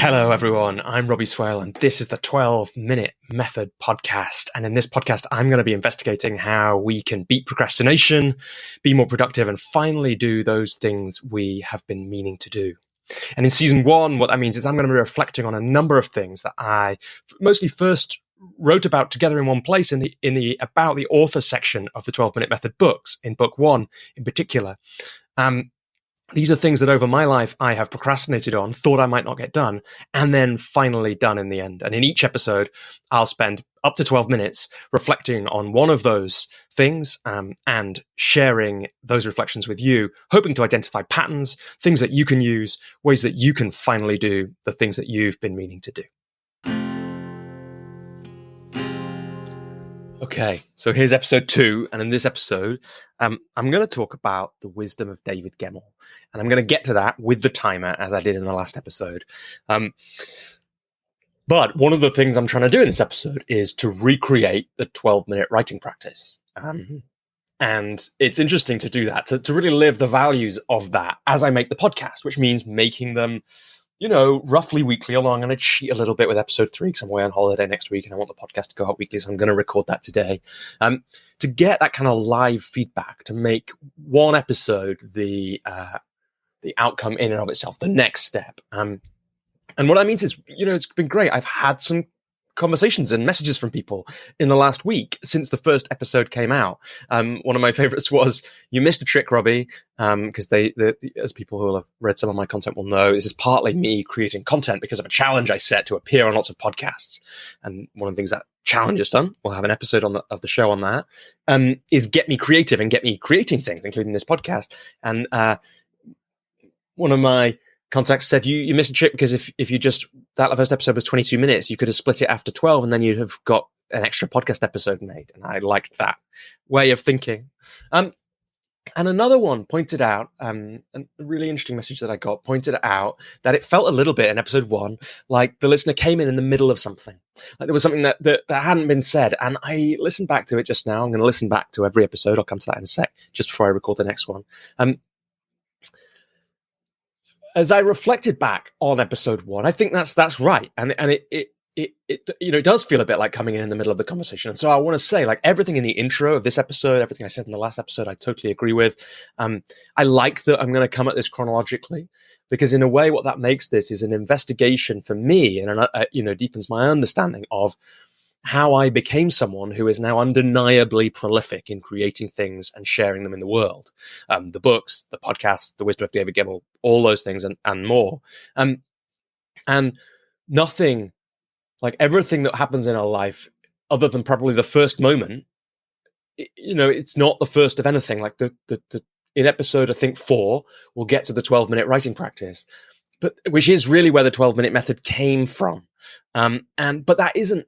Hello, everyone. I'm Robbie Swale, and this is the 12-Minute Method podcast. And in this podcast, I'm going to be investigating how we can beat procrastination, be more productive, and finally do those things we have been meaning to do. And in season 1, what that means is I'm going to be reflecting on a number of things that I mostly first wrote about together in one place in the About the Author section of the 12-Minute Method books, in book 1 in particular. These are things that over my life I have procrastinated on, thought I might not get done, and then finally done in the end. And in each episode, I'll spend up to 12 minutes reflecting on one of those things and sharing those reflections with you, hoping to identify patterns, things that you can use, ways that you can finally do the things that you've been meaning to do. Okay, so here's episode 2, and in this episode, I'm going to talk about the wisdom of David Gemmell, and I'm going to get to that with the timer, as I did in the last episode. But one of the things I'm trying to do in this episode is to recreate the 12-minute writing practice. And it's interesting to do that, to really live the values of that as I make the podcast, which means making them roughly weekly, although I'm going to cheat a little bit with episode 3 because I'm away on holiday next week and I want the podcast to go out weekly, so I'm going to record that today. To get that kind of live feedback, to make one episode the outcome in and of itself, the next step. And what that means is, it's been great. I've had some conversations and messages from people in the last week since the first episode came out. One of my favorites was, "You missed a trick, Robbie," because as people who will have read some of my content will know, this is partly me creating content because of a challenge I set to appear on lots of podcasts. And one of the things that challenge has done, we'll have an episode of the show on that, is get me creative and get me creating things, including this podcast. And one of my contacts said, you missed a trick because if you just, that first episode was 22 minutes, you could have split it after 12 and then you'd have got an extra podcast episode made. And I liked that way of thinking. And another one pointed out, a really interesting message that I got pointed out that it felt a little bit in episode 1 like the listener came in the middle of something. Like there was something that hadn't been said. And I listened back to it just now. I'm going to listen back to every episode. I'll come to that in a sec, just before I record the next one. As I reflected back on episode 1, I think that's right, and it does feel a bit like coming in the middle of the conversation. And so I want to say, like, everything in the intro of this episode, everything I said in the last episode, I totally agree with. I like that I'm going to come at this chronologically, because in a way, what that makes this is an investigation for me, and deepens my understanding of how I became someone who is now undeniably prolific in creating things and sharing them in the world. The books, the podcasts, the wisdom of David Gemmell, all those things and more. And nothing, like everything that happens in our life, other than probably the first moment, it's not the first of anything. Like in episode, I think 4, we'll get to the 12-minute writing practice, but which is really where the 12-minute method came from. But that isn't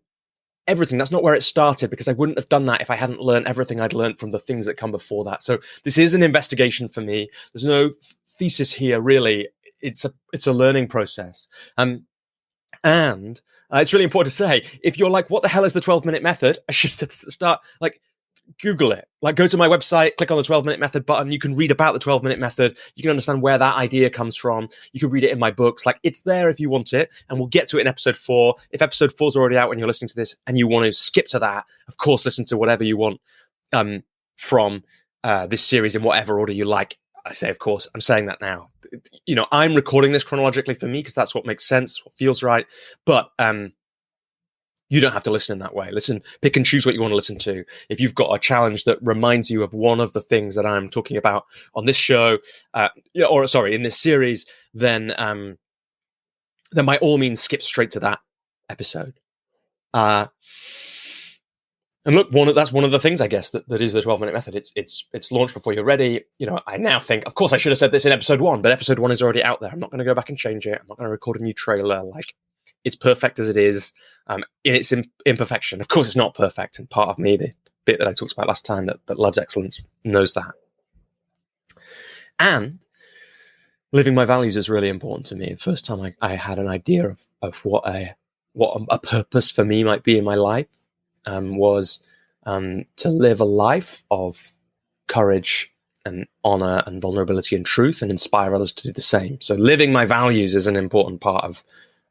everything. That's not where it started, because I wouldn't have done that if I hadn't learned everything I'd learned from the things that come before that. So this is an investigation for me. There's no thesis here, really. It's a learning process. And it's really important to say, if you're like, what the hell is the 12-minute method? I should start, like, Google it. Like, go to my website, click on the 12-minute method button. You can read about the 12-minute method. You can understand where that idea comes from. You can read it in my books. Like, it's there if you want it. And we'll get to it in episode 4. If episode 4 is already out when you're listening to this and you want to skip to that, of course, listen to whatever you want from this series in whatever order you like. I say, of course, I'm saying that now. I'm recording this chronologically for me because that's what makes sense, what feels right. But you don't have to listen in that way. Listen, pick and choose what you want to listen to. If you've got a challenge that reminds you of one of the things that I'm talking about on this show, in this series, then by all means skip straight to that episode. And look, that's one of the things, I guess, that is the 12-minute method. It's launched before you're ready. I now think, of course, I should have said this in episode 1, but episode 1 is already out there. I'm not going to go back and change it. I'm not going to record a new trailer. Like, it's perfect as it is, in its imperfection. Of course, it's not perfect, and part of me, the bit that I talked about last time that loves excellence, knows that. And living my values is really important to me. The first time I had an idea of what a purpose for me might be in my life, was to live a life of courage and honor and vulnerability and truth, and inspire others to do the same. So living my values is an important part of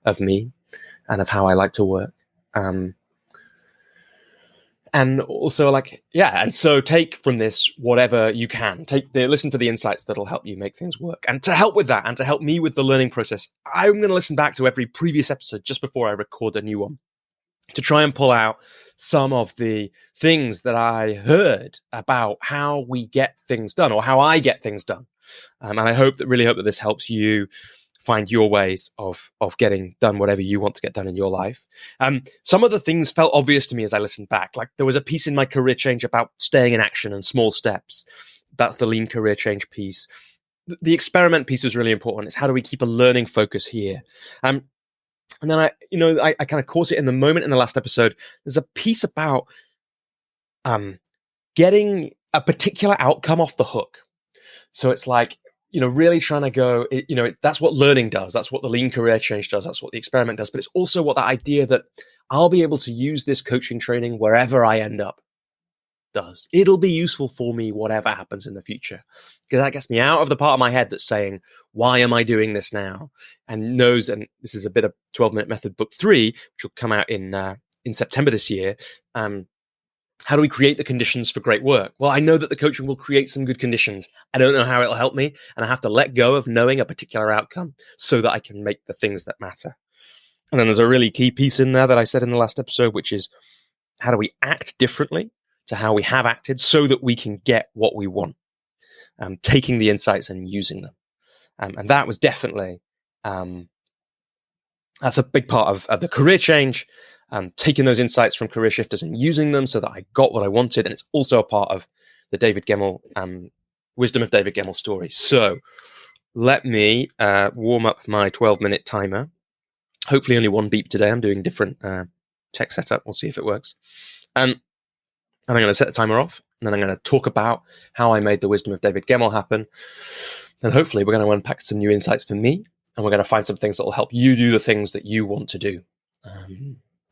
of me and of how I like to work. And also and so take from this whatever you can. Listen for the insights that'll help you make things work. And to help with that, and to help me with the learning process, I'm going to listen back to every previous episode just before I record a new one, to try and pull out some of the things that I heard about how we get things done, or how I get things done. And I really hope that this helps you find your ways of getting done whatever you want to get done in your life. Some of the things felt obvious to me as I listened back. Like there was a piece in my career change about staying in action and small steps. That's the lean career change piece. The experiment piece was really important. It's how do we keep a learning focus here? And then I kind of caught it in the moment in the last episode. There's a piece about getting a particular outcome off the hook. So it's like, really trying to go, that's what learning does. That's what the lean career change does. That's what the experiment does. But it's also what that idea that I'll be able to use this coaching training wherever I end up does. It'll be useful for me, whatever happens in the future. Because that gets me out of the part of my head that's saying, why am I doing this now? And knows, and this is a bit of 12-Minute Method Book 3, which will come out in September this year. How do we create the conditions for great work? Well, I know that the coaching will create some good conditions. I don't know how it'll help me, and I have to let go of knowing a particular outcome so that I can make the things that matter. And then there's a really key piece in there that I said in the last episode, which is how do we act differently to how we have acted so that we can get what we want, taking the insights and using them. And that was definitely, that's a big part of the career change. Taking those insights from career shifters and using them so that I got what I wanted. And it's also a part of the David Gemmell, Wisdom of David Gemmell story. So let me warm up my 12-minute timer. Hopefully only one beep today. I'm doing different tech setup. We'll see if it works. And I'm going to set the timer off. And then I'm going to talk about how I made the Wisdom of David Gemmell happen. And hopefully we're going to unpack some new insights for me. And we're going to find some things that will help you do the things that you want to do.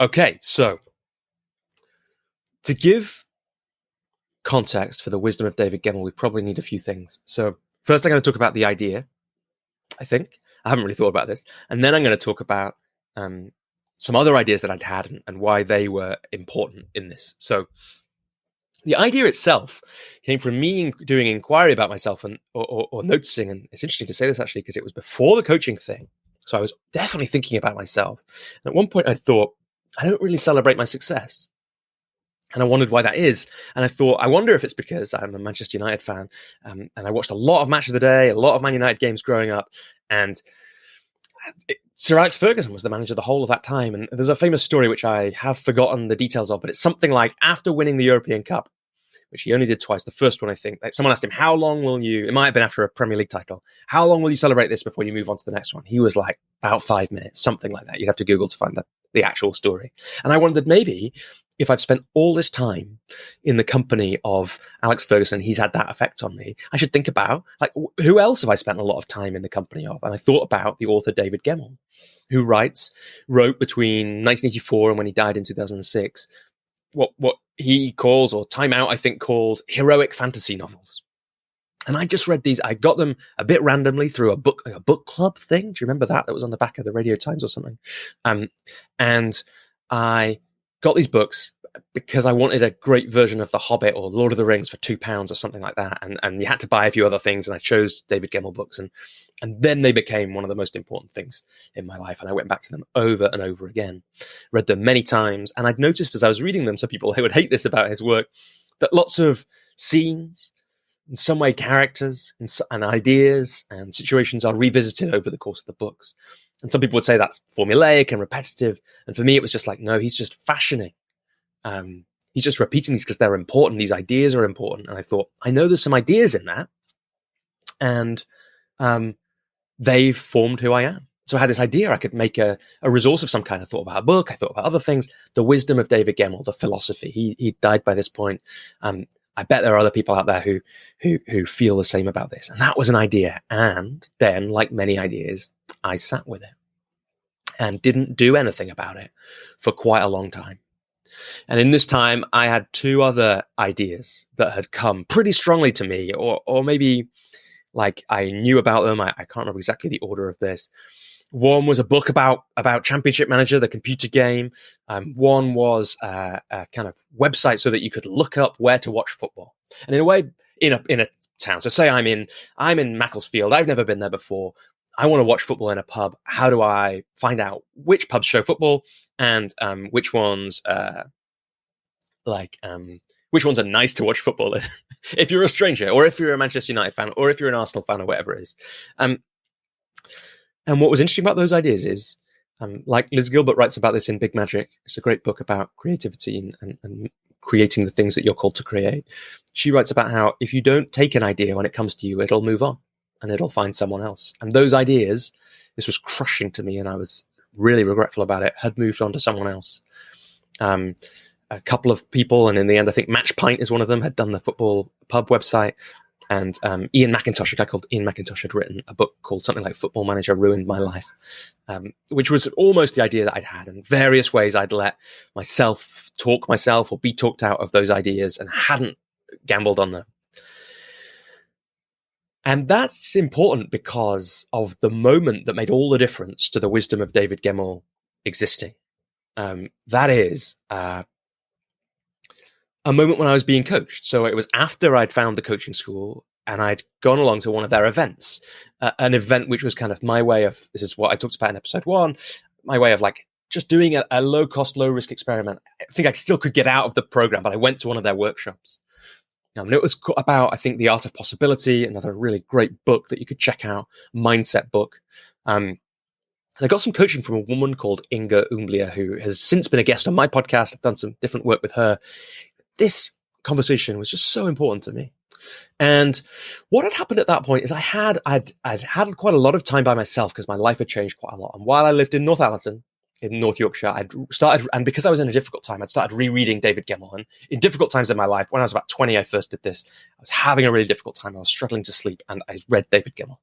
Okay, so to give context for the Wisdom of David Gemmell, we probably need a few things. So first I'm going to talk about the idea, I think. I haven't really thought about this. And then I'm going to talk about some other ideas that I'd had and why they were important in this. So the idea itself came from me doing inquiry about myself or noticing, and it's interesting to say this actually because it was before the coaching thing. So I was definitely thinking about myself. And at one point I thought, I don't really celebrate my success. And I wondered why that is. And I thought, I wonder if it's because I'm a Manchester United fan. And I watched a lot of Match of the Day, a lot of Man United games growing up. And Sir Alex Ferguson was the manager the whole of that time. And there's a famous story, which I have forgotten the details of, but it's something like after winning the European Cup, which he only did twice, the first one, I think, like someone asked him, how long will you, it might have been after a Premier League title, how long will you celebrate this before you move on to the next one? He was like, about 5 minutes, something like that. You'd have to Google to find the actual story. And I wondered maybe if I've spent all this time in the company of Alex Ferguson, he's had that effect on me. I should think about, like, who else have I spent a lot of time in the company of? And I thought about the author David Gemmell, who wrote between 1984 and when he died in 2006, what he calls, or Time Out, I think, called heroic fantasy novels. And I just read these. I got them a bit randomly through a book club thing. Do you remember that? That was on the back of the Radio Times or something. And I got these books because I wanted a great version of The Hobbit or Lord of the Rings for £2 or something like that. And you had to buy a few other things. And I chose David Gemmell books. And then they became one of the most important things in my life. And I went back to them over and over again, read them many times. And I'd noticed as I was reading them, some people who would hate this about his work, that lots of scenes, in some way characters and ideas and situations are revisited over the course of the books. And some people would say that's formulaic and repetitive. And for me, it was just like, no, he's just fashioning. He's just repeating these because they're important. These ideas are important. And I thought, I know there's some ideas in that. And they've formed who I am. So I had this idea I could make a resource of some kind. I thought about a book. I thought about other things. The Wisdom of David Gemmell, the philosophy. He died by this point. I bet there are other people out there who feel the same about this. And that was an idea. And then, like many ideas, I sat with it and didn't do anything about it for quite a long time. And in this time, I had two other ideas that had come pretty strongly to me, or maybe Like I knew about them. I can't remember exactly the order of this. One was a book about Championship Manager, the computer game. One was a kind of website so that you could look up where to watch football. And in a way, in a town. So say I'm in Macclesfield. I've never been there before. I want to watch football in a pub. How do I find out which pubs show football and which ones which ones are nice to watch football in? If you're a stranger, or if you're a Manchester United fan, or if you're an Arsenal fan, or whatever it is. And what was interesting about those ideas is, like Liz Gilbert writes about this in Big Magic. It's a great book about creativity and creating the things that you're called to create. She writes about how if you don't take an idea when it comes to you, it'll move on and it'll find someone else. And those ideas, this was crushing to me and I was really regretful about it, had moved on to someone else. A couple of people, and in the end, I think Match Pint is one of them, had done the football pub website. And Ian McIntosh, a guy called Ian McIntosh, had written a book called something like Football Manager Ruined My Life, which was almost the idea that I'd had. In various ways, I'd let myself talk myself or be talked out of those ideas and hadn't gambled on them. And that's important because of the moment that made all the difference to the wisdom of David Gemmell existing. That is a moment when I was being coached. So it was after I'd found the coaching school and I'd gone along to one of their events, an event which was kind of my way of, this is what I talked about in episode 1, my way of like just doing a low cost, low risk experiment. I think I still could get out of the program, but I went to one of their workshops. And it was about, I think, The Art of Possibility, another really great book that you could check out, mindset book. And I got some coaching from a woman called Inga Umblija, who has since been a guest on my podcast. I've done some different work with her. This conversation was just so important to me. And what had happened at that point is I'd had quite a lot of time by myself because my life had changed quite a lot. And while I lived in Northallerton, in North Yorkshire, I'd started, and because I was in a difficult time, I'd started rereading David Gemmell. And in difficult times in my life, when I was about 20, I first did this. I was having a really difficult time. I was struggling to sleep, and I read David Gemmell.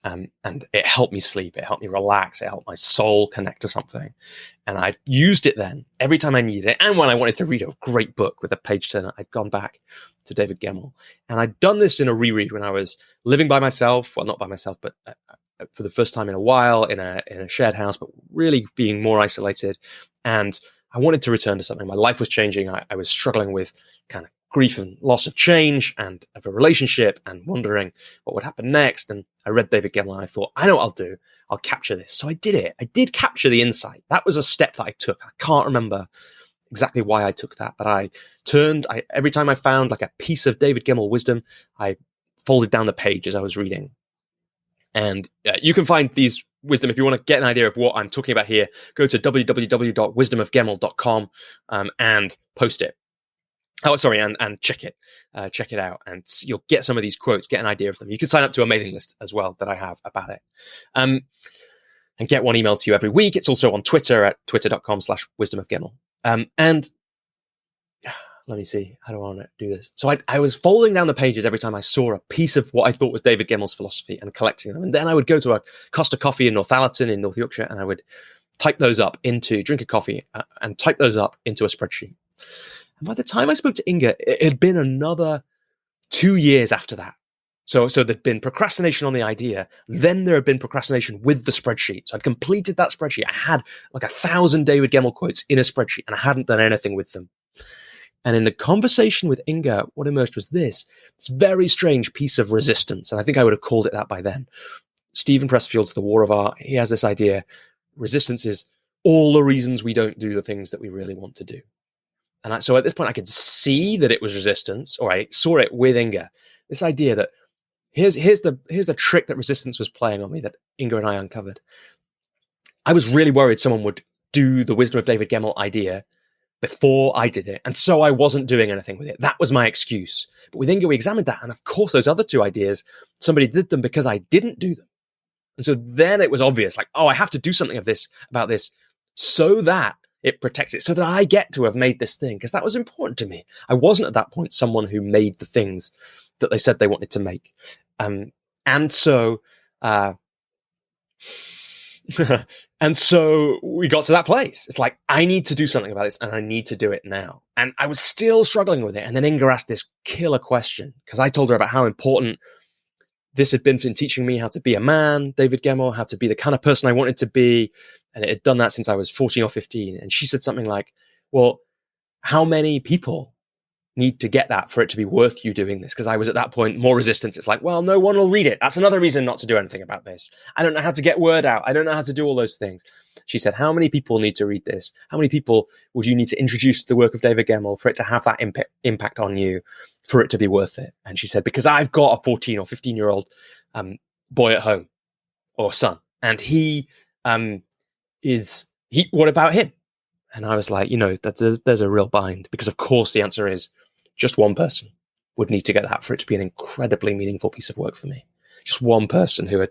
And it helped me sleep. It helped me relax. It helped my soul connect to something. And I used it then every time I needed it. And when I wanted to read a great book with a page turner, I'd gone back to David Gemmell. And I'd done this in a reread when I was living by myself. Well, not by myself, but for the first time in a while in a shared house, but really being more isolated. And I wanted to return to something. My life was changing. I was struggling with kind of grief and loss of change and of a relationship and wondering what would happen next. And I read David Gemmell and I thought, I know what I'll do. I'll capture this. So I did it. I did capture the insight. That was a step that I took. I can't remember exactly why I took that, but every time I found like a piece of David Gemmell wisdom, I folded down the page as I was reading. And you can find these wisdom, if you want to get an idea of what I'm talking about here, go to www.wisdomofgemmell.com and post it. Oh, sorry, and check it out, and you'll get some of these quotes, get an idea of them. You can sign up to a mailing list as well that I have about it, and get one emailed to you every week. It's also on Twitter at twitter.com/wisdomofgemmell. And let me see, how do I want to do this? So I was folding down the pages every time I saw a piece of what I thought was David Gemmell's philosophy and collecting them. And then I would go to a Costa Coffee in Northallerton in North Yorkshire, and I would drink a coffee and type those up into a spreadsheet. And by the time I spoke to Inga, it had been another 2 years after that. So there'd been procrastination on the idea. Then there had been procrastination with the spreadsheet. So I'd completed that spreadsheet. I had like 1,000 David Gemmell quotes in a spreadsheet, and I hadn't done anything with them. And in the conversation with Inga, what emerged was this very strange piece of resistance. And I think I would have called it that by then. Stephen Pressfield's The War of Art. He has this idea. Resistance is all the reasons we don't do the things that we really want to do. And so at this point, I could see that it was resistance, or I saw it with Inga. This idea that here's the trick that resistance was playing on me that Inga and I uncovered. I was really worried someone would do the Wisdom of David Gemmell idea before I did it. And so I wasn't doing anything with it. That was my excuse. But with Inga, we examined that. And of course, those other 2 ideas, somebody did them because I didn't do them. And so then it was obvious, like, oh, I have to do something about this so that it protects it, so that I get to have made this thing. Because that was important to me. I wasn't at that point someone who made the things that they said they wanted to make. And so we got to that place. It's like, I need to do something about this and I need to do it now. And I was still struggling with it. And then Inga asked this killer question because I told her about how important this had been teaching me how to be a man, David Gemmell, how to be the kind of person I wanted to be. And it had done that since I was 14 or 15. And she said something like, well, how many people need to get that for it to be worth you doing this? Because I was at that point more resistance. It's like, well, no one will read it. That's another reason not to do anything about this. I don't know how to get word out. I don't know how to do all those things. She said, how many people need to read this? How many people would you need to introduce the work of David Gemmell for it to have that impact on you, for it to be worth it? And she said, because I've got a 14 or 15-year-old boy at home, or son, and what about him? And I was like, there's a real bind, because of course the answer is just one person would need to get that for it to be an incredibly meaningful piece of work for me. Just one person who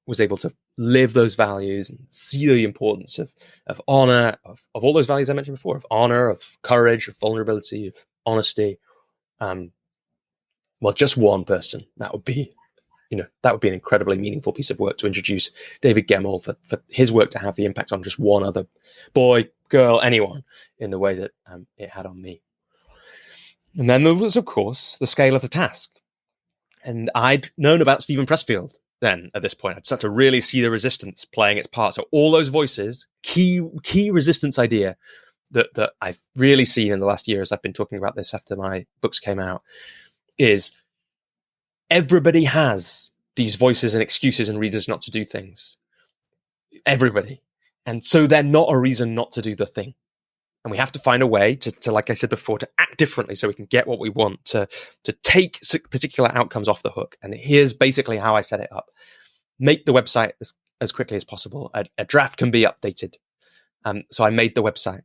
was able to live those values and see the importance of honor, of all those values I mentioned before, of honor, of courage, of vulnerability, of honesty. Well, just one person, that would be an incredibly meaningful piece of work to introduce David Gemmell, for his work to have the impact on just one other boy, girl, anyone, in the way that it had on me. And then there was, of course, the scale of the task. And I'd known about Stephen Pressfield then at this point. I'd started to really see the resistance playing its part. So all those voices, key resistance idea that I've really seen in the last year as I've been talking about this after my books came out, is everybody has these voices and excuses and reasons not to do things. Everybody. And so they're not a reason not to do the thing. And we have to find a way to, like I said before, to act differently so we can get what we want, to take particular outcomes off the hook. And here's basically how I set it up. Make the website as quickly as possible. A draft can be updated. So I made the website.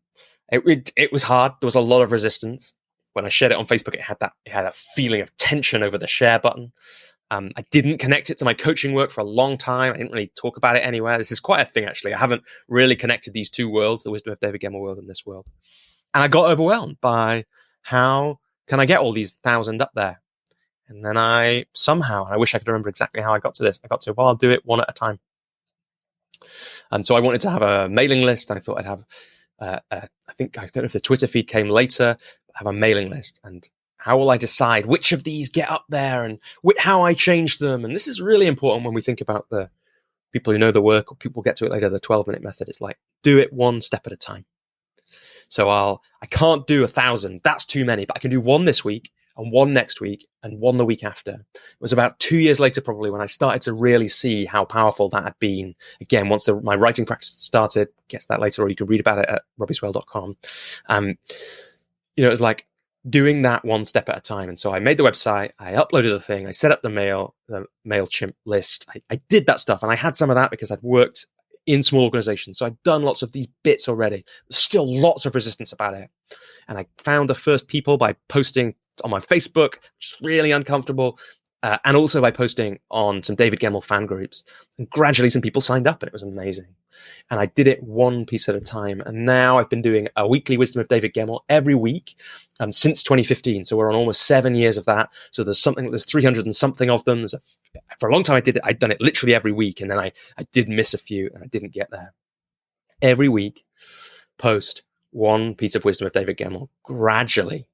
It was hard. There was a lot of resistance. When I shared it on Facebook, it had that feeling of tension over the share button. I didn't connect it to my coaching work for a long time. I didn't really talk about it anywhere. This is quite a thing, actually. I haven't really connected these two worlds, the Wisdom of David Gemmell world and this world. And I got overwhelmed by how can I get all these 1,000 up there? And then I wish I could remember exactly how I got to this. I'll do it one at a time. And so I wanted to have a mailing list. I thought I'd have, I don't know if the Twitter feed came later, have a mailing list. And how will I decide which of these get up there and how I change them? And this is really important when we think about the people who know the work, or people get to it later, the 12-minute method. It's like, do it one step at a time. So I can't do 1,000. That's too many, but I can do one this week and one next week and one the week after. It was about 2 years later, probably, when I started to really see how powerful that had been. Again, once my writing practice started, gets that later, or you can read about it at robbieswale.com. It was like doing that one step at a time. And so I made the website, I uploaded the thing, I set up the MailChimp list. I did that stuff, and I had some of that because I'd worked in small organizations. So I'd done lots of these bits already. There's still lots of resistance about it. And I found the first people by posting on my Facebook, which is really uncomfortable. And also by posting on some David Gemmell fan groups. And gradually some people signed up, and it was amazing. And I did it one piece at a time. And now I've been doing a weekly Wisdom of David Gemmell every week since 2015. So we're on almost 7 years of that. So there's 300 and something of them. For a long time I'd done it literally every week. And then I did miss a few, and I didn't get there. Every week, post one piece of Wisdom of David Gemmell, gradually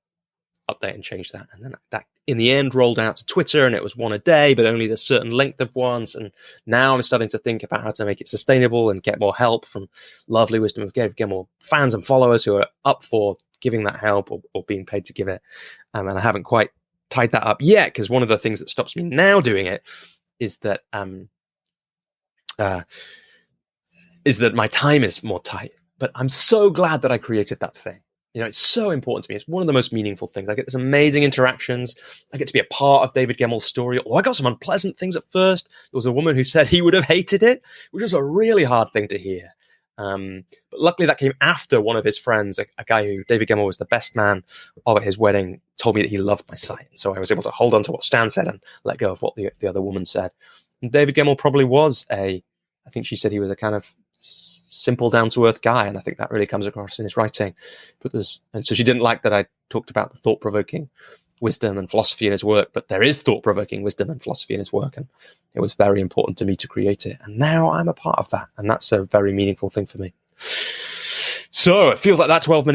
update and change that. And then that in the end rolled out to Twitter, and it was one a day, but only a certain length of ones. And now I'm starting to think about how to make it sustainable and get more help from lovely Wisdom of David Gemmell fans and followers who are up for giving that help or being paid to give it. And I haven't quite tied that up yet, because one of the things that stops me now doing it is that my time is more tight. But I'm so glad that I created that thing. It's so important to me. It's one of the most meaningful things. I get this amazing interactions. I get to be a part of David Gemmell's story. I got some unpleasant things at first. There was a woman who said he would have hated it, which was a really hard thing to hear. But luckily that came after one of his friends, a guy who David Gemmell was the best man of at his wedding, told me that he loved my site. So I was able to hold on to what Stan said and let go of what the other woman said. And David Gemmell probably was I think she said he was a kind of simple, down-to-earth guy, and I think that really comes across in his writing. And so she didn't like that I talked about the thought-provoking wisdom and philosophy in his work, but there is thought-provoking wisdom and philosophy in his work, and it was very important to me to create it. And now I'm a part of that, and that's a very meaningful thing for me. So it feels like that 12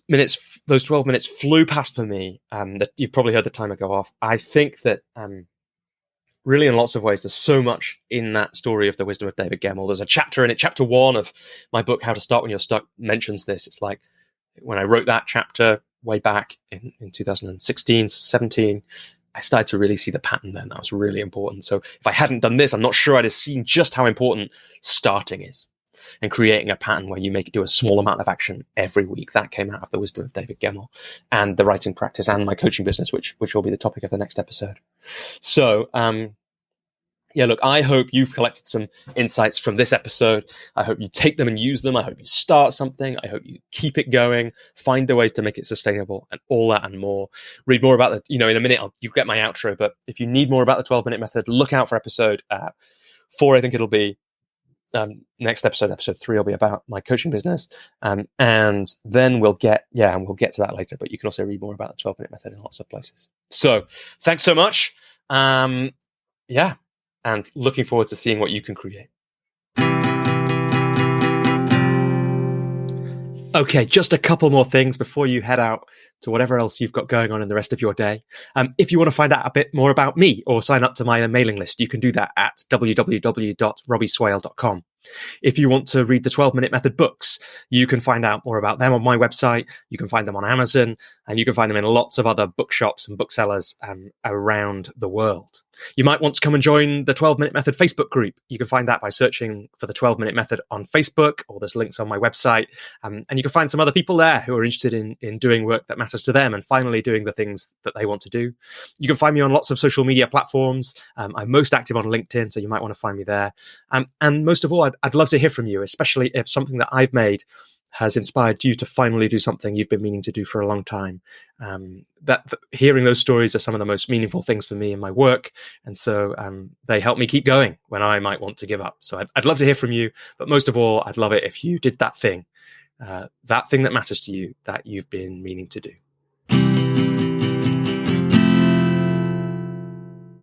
minutes flew past for me. That you've probably heard the timer go off. I think that really, in lots of ways, there's so much in that story of the wisdom of David Gemmell. There's a chapter in it, chapter 1 of my book, How to Start When You're Stuck, mentions this. It's like when I wrote that chapter way back in 2016, 17, I started to really see the pattern then. That was really important. So if I hadn't done this, I'm not sure I'd have seen just how important starting is and creating a pattern where you do a small amount of action every week. That came out of the wisdom of David Gemmell and the writing practice and my coaching business, which will be the topic of the next episode. So, yeah, look, I hope you've collected some insights from this episode. I hope you take them and use them. I hope you start something. I hope you keep it going, find the ways to make it sustainable and all that and more. Read more about in a minute, you get my outro. But if you need more about the 12-minute method, look out for episode 4, I think it'll be. Next episode 3 will be about my coaching business. And then we'll get to that later. But you can also read more about the 12-minute method in lots of places. So thanks so much. And looking forward to seeing what you can create. Okay, just a couple more things before you head out to whatever else you've got going on in the rest of your day. If you want to find out a bit more about me or sign up to my mailing list, you can do that at www.robbieswale.com. If you want to read the 12-minute method books, you can find out more about them on my website. You can find them on Amazon, and you can find them in lots of other bookshops and booksellers around the world. You might want to come and join the 12-minute method Facebook group. You can find that by searching for the 12-minute method on Facebook, or there's links on my website. And you can find some other people there who are interested in doing work that matters to them and finally doing the things that they want to do. You can find me on lots of social media platforms. I'm most active on LinkedIn, so you might want to find me there. And most of all, I'd love to hear from you, especially if something that I've made has inspired you to finally do something you've been meaning to do for a long time. Hearing those stories are some of the most meaningful things for me in my work. And so they help me keep going when I might want to give up. So I'd love to hear from you. But most of all, I'd love it if you did that thing that matters to you that you've been meaning to do.